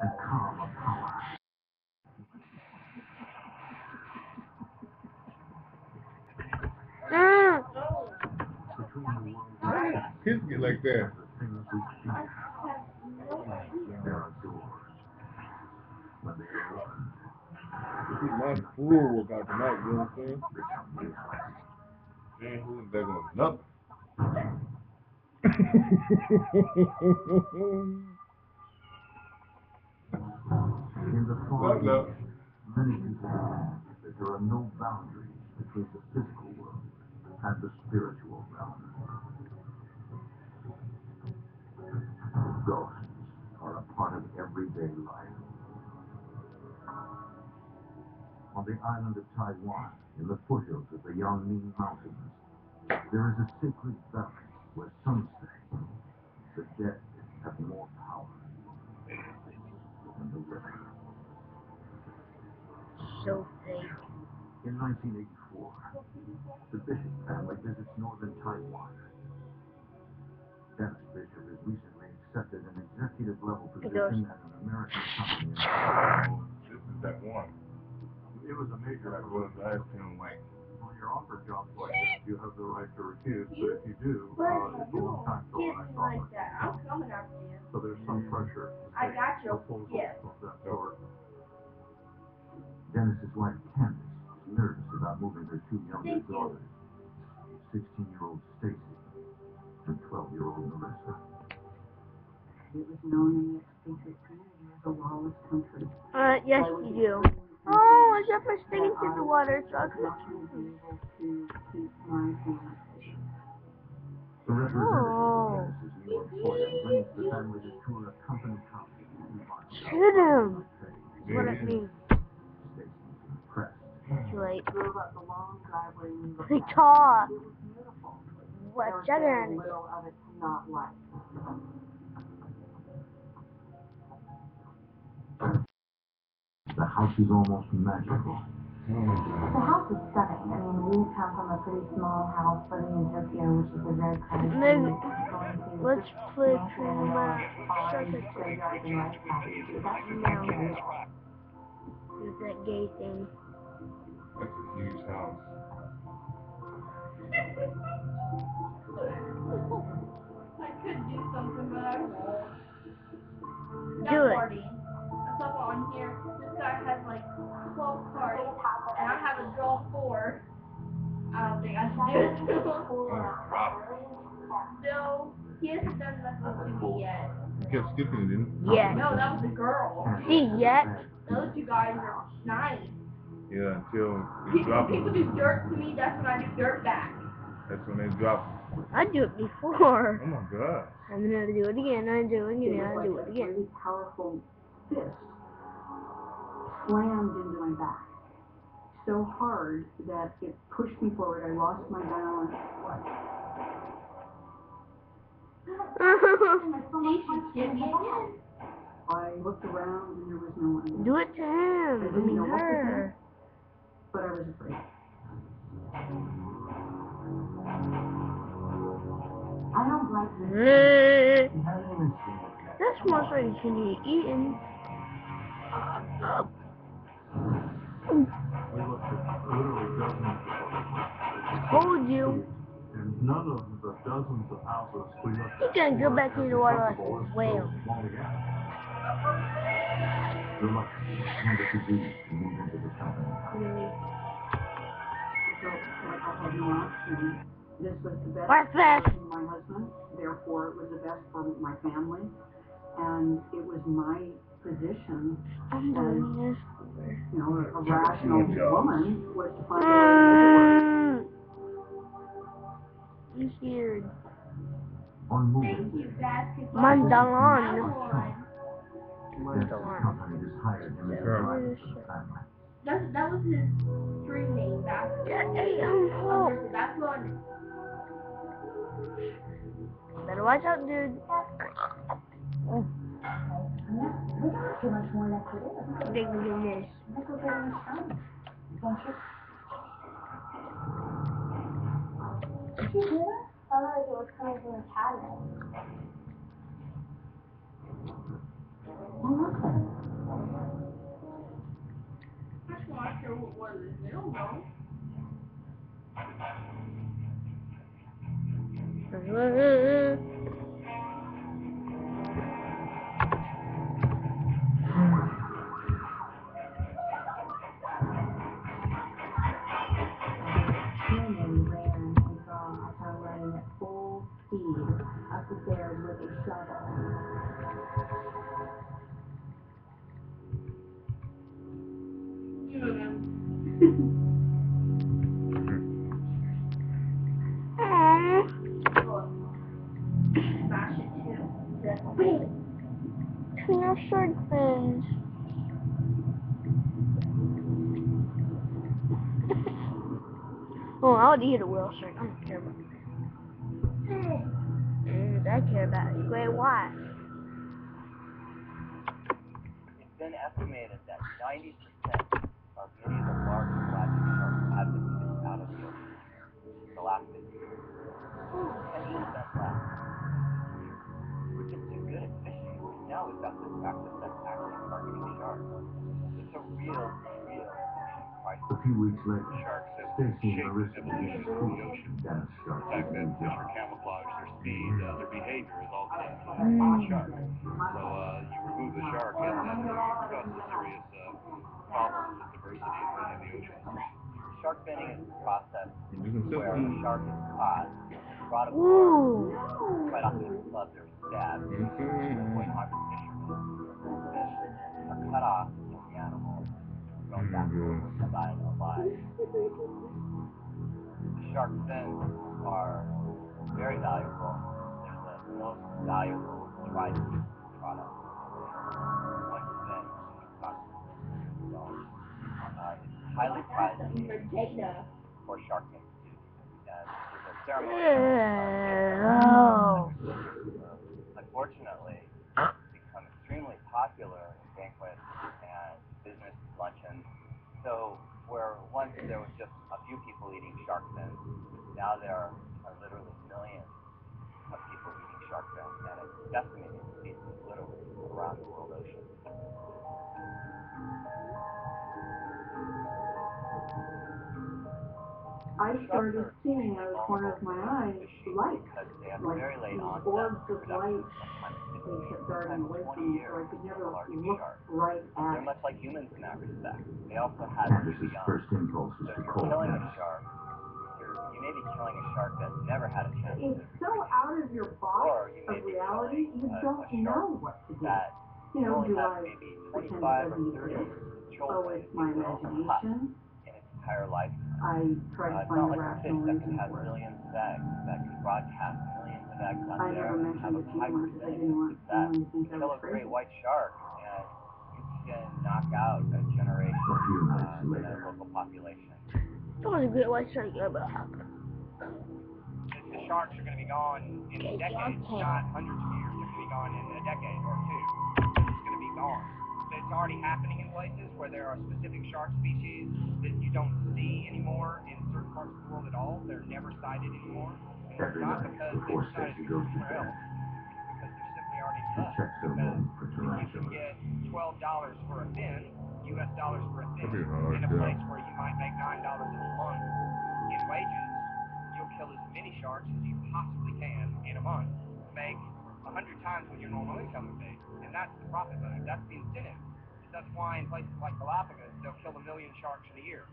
and calm of power. Between the world Kids get like that. and the things we fear, there are doors. When they are opened, My fool work out tonight, you know what I'm saying? become reality. Man, who's that going nothing? In the fog, Love. many people believe that there are no boundaries between the physical world and the spiritual realm. Ghosts are a part of everyday life. On the island of Taiwan, in the foothills of the Yangming Mountains, there is a sacred valley where some say the dead have more power than the living. So fake. In 1984, the Bishop family visits northern Taiwan. Dennis Bishop has recently accepted an executive level position at an American company. This is that one. It was a major Like one of the last 10 white. When you're offered jobs like this, you have the right to refuse, but if you do, it's a long time till the next offer. I'm coming after you. So there's some pressure. I got you. Proposals Yes. of that sort. Dennis's wife Candace is nervous about moving her two younger daughters, 16-year-old Stacy and 12-year-old Marissa. It was known in the expatriate community as a lawless country. Yes, you do. Oh, I got my sticking to the water, so I was not going to be able to keep my family safe. The representative of Dennis's new employer brings the family to tour a company house. shoot him. That's what it means. Stacy's impressed. Too late. Drove up the long driveway and we looked They at it. talk. It was beautiful. What There was jugger? very little of it to not like. The house is almost magical. The house is stunning. I mean, we come from a pretty small house living in Tokyo, which is a very crowded city. Let's play Mansion and Puma. farms, graveyards, and rice paddies. That's No. There's that gay thing. That's a huge house. I could do something, but I won't. Do it. That's up on here. This guy has like 12 cards, and I have a draw 4. I don't think I should do it to him. No, he hasn't done nothing to me yet. You kept skipping it, didn't you? Yeah. No, that was a girl. See, yet. Those two guys are nice. Yeah, until you drop People it. do dirt to me, that's when I do dirt back. That's when they drop I do it before. Oh my god. I'm gonna do it again. I do it again. I do it A again. really powerful fist slammed into my back so hard that it pushed me forward. I lost my balance. I looked around and there was no one. Do it to him. I mean her. But I was afraid. I don't like this. That's more so you can eat eaten. We looked at literally dozens of them. Told you. And none of the dozens of houses we looked He at can go were back as in the water like acceptable a as whale. those one again. Reluctantly, Candace agreed to move into the company house. Really? I felt like I had no option. This was the best Breakfast. for my husband, therefore it was the best for my family, and it was my position I'm as, doing this. you know, a rational woman was to find a way to make it work. I'm scared. On moving, Thank you, basketball. Mandalon. Dennis's company has hired him as a driver for the family. That was his street name, basketball. Hey, That's one. better watch out, dude. Too much more than it is. Big goodness. I think we're getting this done. Don't you? Did you hear that? Sounded like it was coming from the cabinet. Well, look then. They don't know. Shannon ran and saw her running at full speed up the stairs with a shovel. Smash it too. Wait, clean our shark fins. Oh, I'll eat a whale shark. I don't care about it. I care about it. Great white. It's been estimated that 90% of many of the large pelagic sharks have been fished out of the ocean in the last 50 years. 10% left this year. We're just too good at fishing. Now we've got this practice that's actually targeting sharks. It's a real fishing crisis. A few weeks later, Sharks have Stacy and shaped Marissa evolution began of the ocean. Dennis The started fact that new fish are job. camouflaged, their speed, their behavior is all tied to shark. So you remove the shark and then you cause a serious problem with the diversity of the oceans. Shark finning is a process Using where a silky. shark is caught, brought aboard, Ooh. quite often clubbed or stabbed. What harms fishermen, the fish are cut off and the animal thrown back over to die alive. The shark fins are very valuable. They're the most valuable dried seafood product. One fin can cost $1 million. It's highly prized for Shark Institute. There's a ceremony. Oh. Unfortunately, it's become extremely popular in banquets and business luncheons. So where once there was just a few people eating shark fins, now there are literally millions of people eating shark fins, and it's decimating the species literally around the world ocean. I started seeing out of the corner of my eye lights, like these orbs of light. They kept darting away from me, so I could never look right at They're it. much like humans in that respect. They also have Candace's young. first impulse was So to if call you're killing a Dennis. shark, you may be killing a shark that's never had a chance It's to so out of your box or you may of be reality, killing you a don't shark know what to do. that You know, only do has I maybe pretend 25 it or doesn't 30 exist? children, Oh, it's my if you will, imagination. in its entire lifetime. I try to It's find not a like a fish rational that reason can have for it. millions of eggs, that can broadcast millions of eggs out I there never and have mentioned a it to high you because I percentage didn't of want success. anyone to think I Kill was a great crazy. white shark and you can knock out a generation A few minutes in a later. local population. That was a great white shark ever. The sharks are going to be gone in decades, not hundreds of years. They're going to be gone in a decade or two. They're just going to be gone. So it's already happening in places where there are specific shark species that you don't see anymore in certain parts of the world at all. They're never sighted anymore. And it's Every not night because they before decided to Stacy go goes to somewhere bed, else. It's because there simply aren't any she left. checks her Because room for if you can tarantulas. get $12 for a fin, US dollars for a fin, That'd be hard, in a yeah. place where you might make $9 a month in wages, you'll kill as many sharks as you possibly can in a month, make 100 times what your normal income would be. And that's the profit motive. That's the incentive. That's why in places like Galapagos, they'll kill 1 million sharks in a year.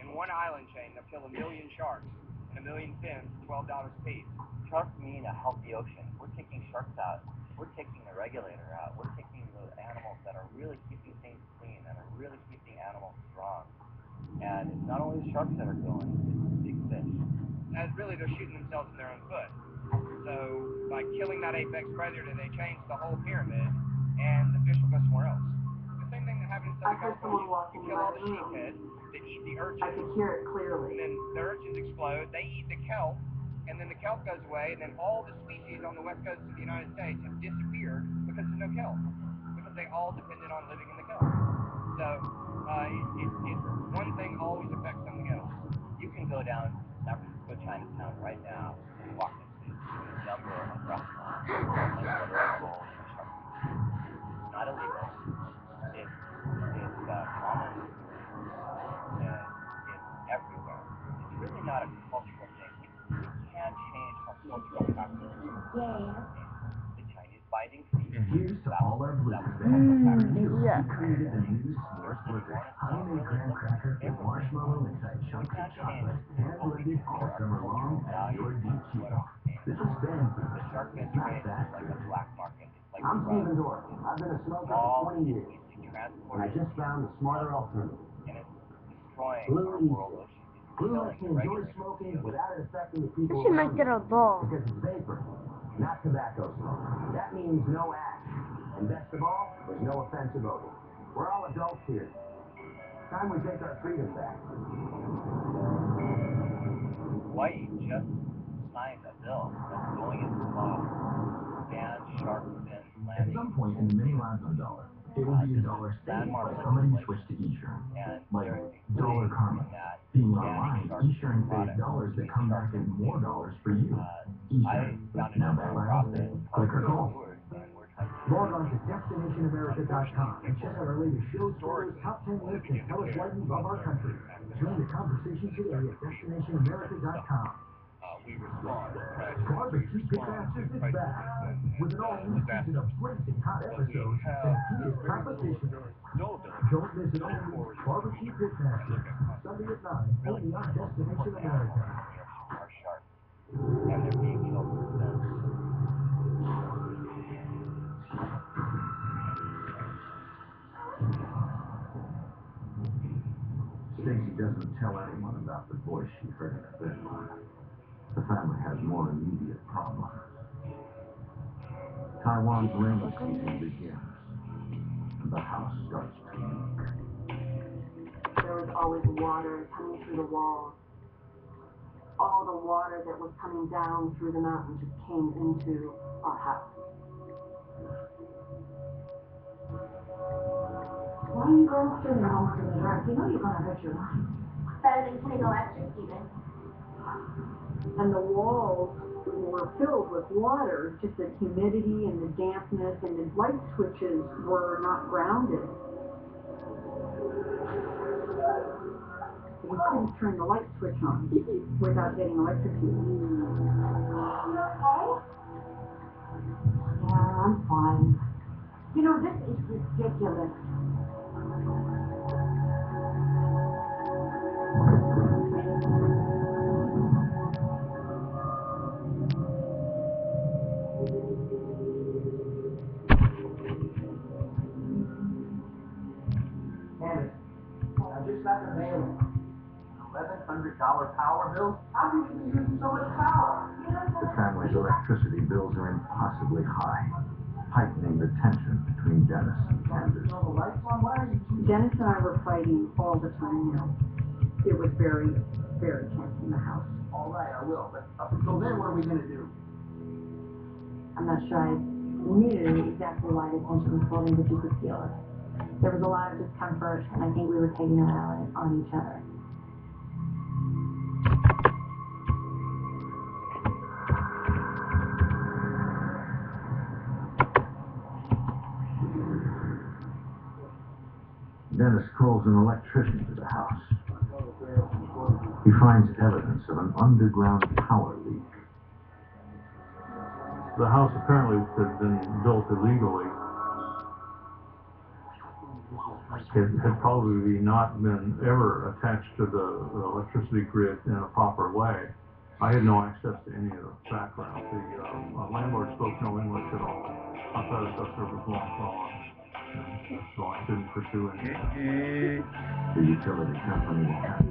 In one island chain, they'll kill 1 million sharks and 1 million fins, $12 a piece. Sharks mean a healthy ocean. We're taking sharks out. We're taking the regulator out. We're taking the animals that are really keeping things clean and are really keeping animals strong. And it's not only the sharks that are going, it's the big fish. And really, they're shooting themselves in their own foot. So by killing that apex predator, they change the whole pyramid, and the fish will go somewhere else. The same thing that happened in I Southern heard someone California. walking You in kill my all the room. sheephead that eat the I urchins, could hear it and clearly. then the urchins explode. They eat the kelp, and then the kelp goes away, and then all the species on the west coast of the United States have disappeared because there's no kelp, because they all depended on living in the kelp. So one thing always affects something else. You can go down to San Francisco Chinatown right now and walk into a number of restaurants and order a bowl of shark fin. It's not illegal. It's common Yeah. Created the new s'mores blizzard, honey-made graham cracker with marshmallow inside chunks of chocolate, hand-blended all summer long at your deep chill. This is fan food. It's not fast food. I'm Steven Dorff. I've been a smoker for 20 years, and I just found a smarter alternative. Blue Easy. Blue lets me enjoy smoking without it affecting the I people should around make it me. a ball. Because it's vapor, not tobacco smoke. That means no ash. And best of all, there's no offensive odor. We're all adults here. Time we take our freedom back. Hawaii just signed a bill that's going into law to ban shark fin At landing. some point in the many lives of a dollar, it will be a dollar saved by somebody who switched to eSurance. Like Dollar Karma. Being online, eSurance saves dollars that come back as more dollars for you. eSurance. Now that last day, click or call. Log on to DestinationAmerica.com and check out our latest show stories, top 10 list, and tell us why you love our country. Join the conversation today at DestinationAmerica.com. We respond to tragedy. Barbecue Disasters is back with an all-new season of blazing hot episodes and heated competition. No ability. Don't miss an all-new Barbecue Disasters, Sunday at 9, only on Destination America. Are sharks, and they're being killed for sin. Stacy doesn't tell anyone about the voice she heard in her bedroom. The family has more immediate problems. Taiwan's rainy season begins, and the house starts to leak. There was always water coming through the walls. All the water that was coming down through the mountain just came into our house. Why are you going through the house in the dark? You know you're gonna hurt your lungs. Better than putting electric even. And the walls were filled with water, just the humidity and the dampness, and the light switches were not grounded. We couldn't turn the light switch on without getting electrocuted. Yeah, I'm fine. You know, this is ridiculous. Candace, I just got the mail. $1,100 power bill? How can you be using so much power? The family's electricity bills are impossibly high, heightening the tension between Dennis and Candace. Dennis and I were fighting all the time now. It was very, very tense in the house. All right, I will. But up until then, what are we going to do? I'm not sure I knew exactly why the tension was building, but you could feel it. There was a lot of discomfort, and I think we were taking it out on each other. Dennis calls an electrician to the house. He finds evidence of an underground power leak. The house apparently had been built illegally. It had probably not been ever attached to the electricity grid in a proper way. I had no access to any of the background. The landlord spoke no English at all. I thought the stuff was long gone, so I didn't pursue anything. The utility company has